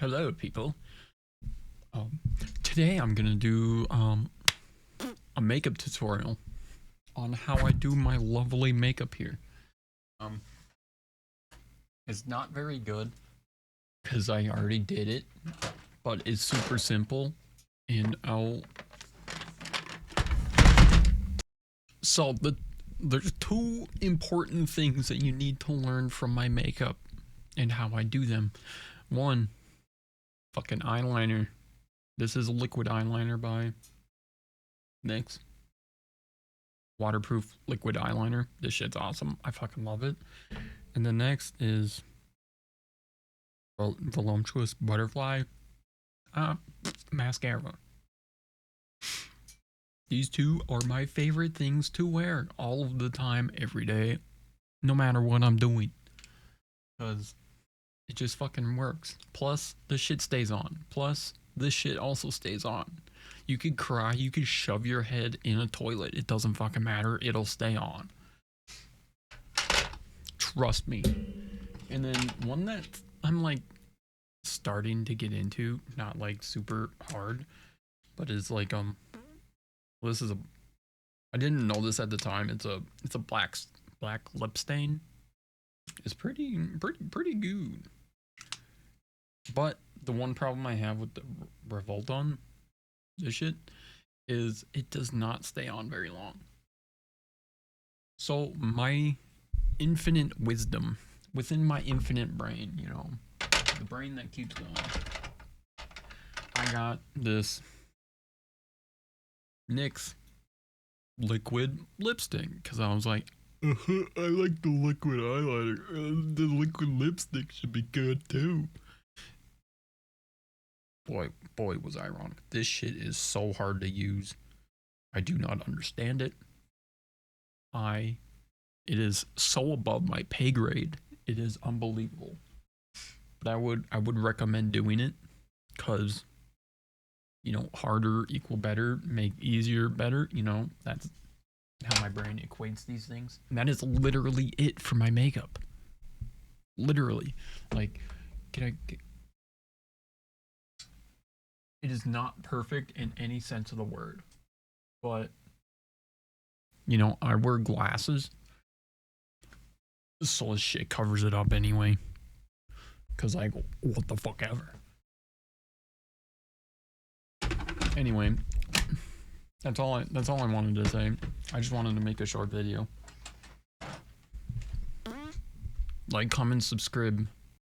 Hello, people. Today I'm gonna do a makeup tutorial on how I do my lovely makeup here. It's not very good because I already did it, but it's super simple, and there's two important things that you need to learn from my makeup and how I do them. One, fucking eyeliner. This is a liquid eyeliner by NYX. Waterproof liquid eyeliner. This shit's awesome. I fucking love it. And the next is Voluptuous Butterfly mascara. These two are my favorite things to wear all of the time, every day, no matter what I'm doing. Because it just fucking works. Plus, the shit stays on. Plus, this shit also stays on. You could cry, you could shove your head in a toilet. It doesn't fucking matter. It'll stay on. Trust me. And then one that I'm like starting to get into, not like super hard, but is like this is I didn't know this at the time. It's a black lip stain. It's pretty good. But the one problem I have with the Revolton, this shit, is it does not stay on very long. So my infinite wisdom within my infinite brain, you know, the brain that keeps going, I got this NYX liquid lipstick because I was like, I like the liquid eyeliner. The liquid lipstick should be good too. Boy, was I wrong. This shit is so hard to use. I do not understand it. It is so above my pay grade. It is unbelievable. But I would recommend doing it because, you know, harder equal better, make easier better. You know, that's how my brain equates these things. And that is literally it for my makeup. Literally. Like, it is not perfect in any sense of the word. But, you know, I wear glasses. So this shit covers it up anyway. Because I go, what the fuck ever. Anyway, that's all I wanted to say. I just wanted to make a short video. Like, comment, subscribe.